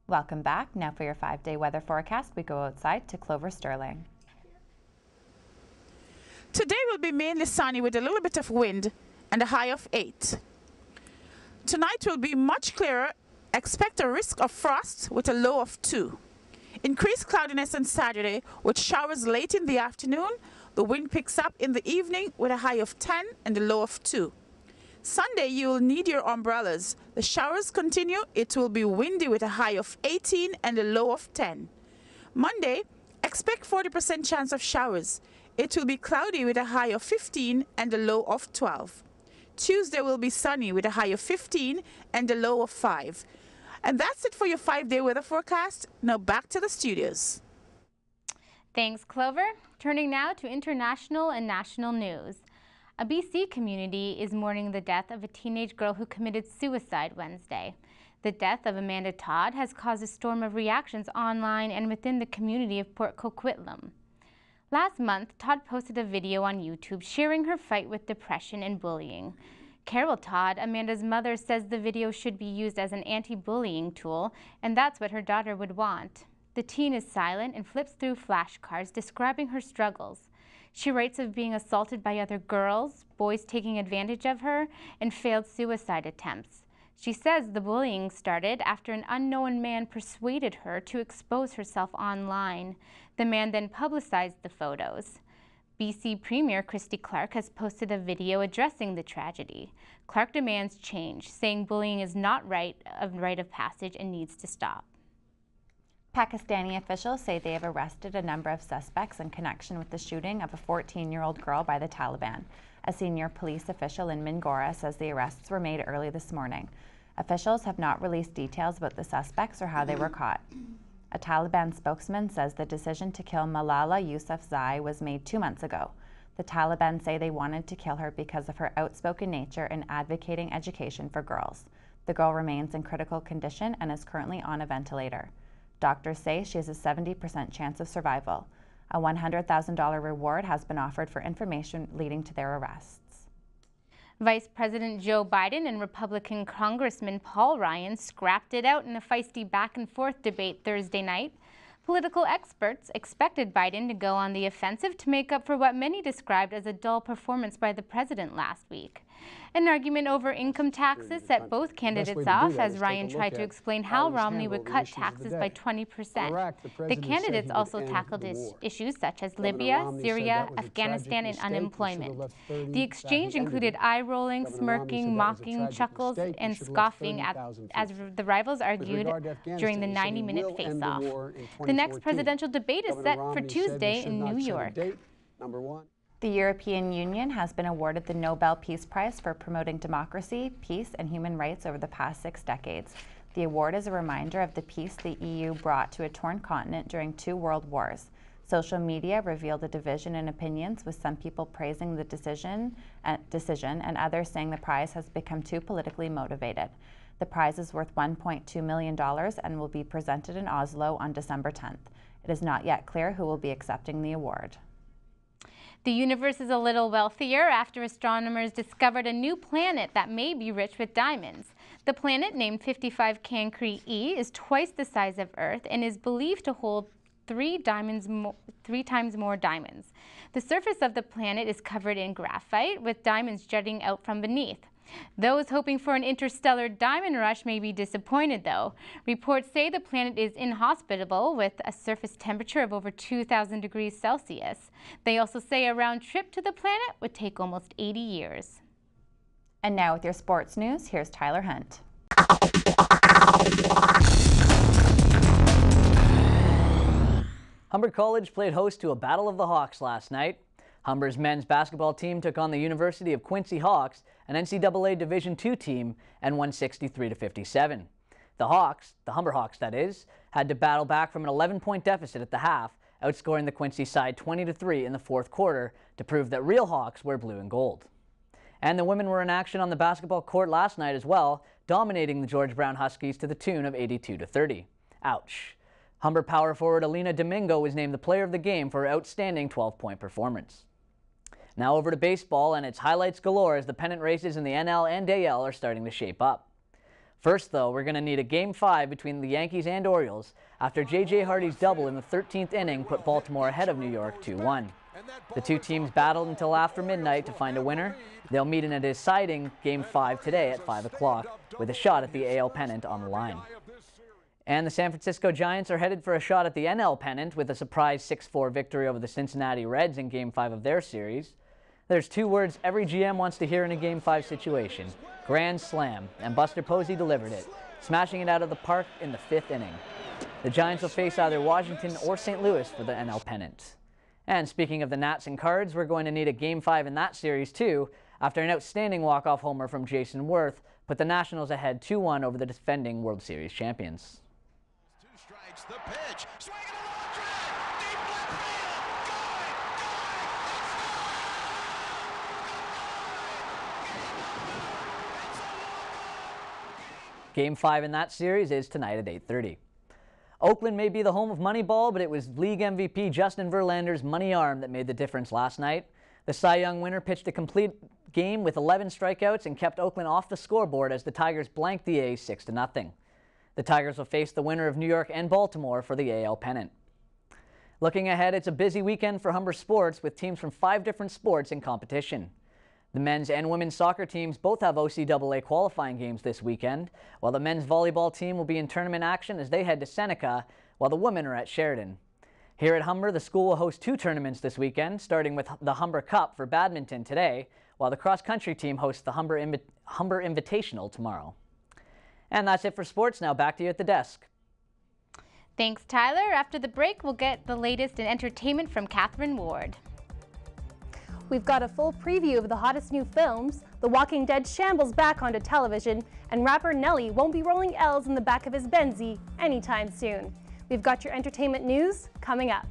Welcome back. Now for your 5-day weather forecast, we go outside to Clover Sterling. Today will be mainly sunny with a little bit of wind and a high of 8. Tonight will be much clearer. Expect a risk of frost with a low of 2. Increased cloudiness on Saturday with showers late in the afternoon. The wind picks up in the evening with a high of 10 and a low of 2. Sunday, you will need your umbrellas. The showers continue. It will be windy with a high of 18 and a low of 10. Monday, expect 40% chance of showers. It will be cloudy with a high of 15 and a low of 12. Tuesday will be sunny with a high of 15 and a low of 5. And that's it for your 5-day weather forecast. Now back to the studios. Thanks, Clover. Turning now to international and national news. A BC community is mourning the death of a teenage girl who committed suicide Wednesday. The death of Amanda Todd has caused a storm of reactions online and within the community of Port Coquitlam. Last month, Todd posted a video on YouTube sharing her fight with depression and bullying. Carol Todd, Amanda's mother, says the video should be used as an anti-bullying tool, and that's what her daughter would want. The teen is silent and flips through flashcards describing her struggles. She writes of being assaulted by other girls, boys taking advantage of her, and failed suicide attempts. She says the bullying started after an unknown man persuaded her to expose herself online. The man then publicized the photos. BC Premier Christy Clark has posted a video addressing the tragedy. Clark demands change, saying bullying is not a rite of passage and needs to stop. Pakistani officials say they have arrested a number of suspects in connection with the shooting of a 14-year-old girl by the Taliban. A senior police official in Mingora says the arrests were made early this morning. Officials have not released details about the suspects or how they were caught. A Taliban spokesman says the decision to kill Malala Yousafzai was made 2 months ago. The Taliban say they wanted to kill her because of her outspoken nature in advocating education for girls. The girl remains in critical condition and is currently on a ventilator. Doctors say she has a 70% chance of survival. A $100,000 reward has been offered for information leading to their arrests. Vice President Joe Biden and Republican Congressman Paul Ryan scrapped it out in a feisty back-and-forth debate Thursday night. Political experts expected Biden to go on the offensive to make up for what many described as a dull performance by the president last week. An argument over income taxes set both candidates off as Ryan tried to explain how Romney would cut taxes by 20%. The candidates also tackled issues such as Libya, Syria, Afghanistan, and unemployment. The exchange included eye-rolling, smirking, mocking, chuckles, and scoffing as the rivals argued during the 90-minute face-off. The next presidential debate is set for Tuesday in New York. The European Union has been awarded the Nobel Peace Prize for promoting democracy, peace, and human rights over the past 6 decades. The award is a reminder of the peace the EU brought to a torn continent during 2 world wars. Social media revealed a division in opinions, with some people praising the decision and others saying the prize has become too politically motivated. The prize is worth $1.2 million and will be presented in Oslo on December 10th. It is not yet clear who will be accepting the award. The universe is a little wealthier after astronomers discovered a new planet that may be rich with diamonds. The planet, named 55 Cancri E, is twice the size of Earth and is believed to hold 3 times more diamonds. The surface of the planet is covered in graphite, with diamonds jutting out from beneath. Those hoping for an interstellar diamond rush may be disappointed, though. Reports say the planet is inhospitable, with a surface temperature of over 2,000 degrees Celsius. They also say a round trip to the planet would take almost 80 years. And now with your sports news, here's Tyler Hunt. Humber College played host to a Battle of the Hawks last night. Humber's men's basketball team took on the University of Quincy Hawks, an NCAA Division II team, and won 63-57. The Hawks, the Humber Hawks that is, had to battle back from an 11-point deficit at the half, outscoring the Quincy side 20-3 in the fourth quarter to prove that real Hawks wear blue and gold. And the women were in action on the basketball court last night as well, dominating the George Brown Huskies to the tune of 82-30. Ouch. Humber power forward Alina Domingo was named the player of the game for her outstanding 12-point performance. Now over to baseball, and its highlights galore as the pennant races in the NL and AL are starting to shape up. First, though, we're going to need a Game 5 between the Yankees and Orioles after J.J. Hardy's double in the 13th inning put Baltimore ahead of New York 2-1. The two teams battled until after midnight to find a winner. They'll meet in a deciding Game 5 today at 5 o'clock with a shot at the AL pennant on the line. And the San Francisco Giants are headed for a shot at the NL pennant with a surprise 6-4 victory over the Cincinnati Reds in Game 5 of their series. There's two words every GM wants to hear in a Game 5 situation: grand slam, and Buster Posey delivered it, smashing it out of the park in the 5th inning. The Giants will face either Washington or St. Louis for the NL pennant. And speaking of the Nats and Cards, we're going to need a Game 5 in that series too, after an outstanding walk-off homer from Jason Worth put the Nationals ahead 2-1 over the defending World Series champions. Two strikes, the pitch, swing and a long drive, deep left field, Game 5 in that series is tonight at 8:30. Oakland may be the home of Moneyball, but it was league MVP Justin Verlander's money arm that made the difference last night. The Cy Young winner pitched a complete game with 11 strikeouts and kept Oakland off the scoreboard as the Tigers blanked the A's 6-0. The Tigers will face the winner of New York and Baltimore for the AL pennant. Looking ahead, it's a busy weekend for Humber sports with teams from 5 different sports in competition. The men's and women's soccer teams both have OCAA qualifying games this weekend, while the men's volleyball team will be in tournament action as they head to Seneca, while the women are at Sheridan. Here at Humber, the school will host 2 tournaments this weekend, starting with the Humber Cup for badminton today, while the cross-country team hosts the Humber Invitational tomorrow. And that's it for sports. Now back to you at the desk. Thanks, Tyler. After the break, we'll get the latest in entertainment from Catherine Ward. We've got a full preview of the hottest new films, The Walking Dead shambles back onto television, and rapper Nelly won't be rolling L's in the back of his Benzie anytime soon. We've got your entertainment news coming up.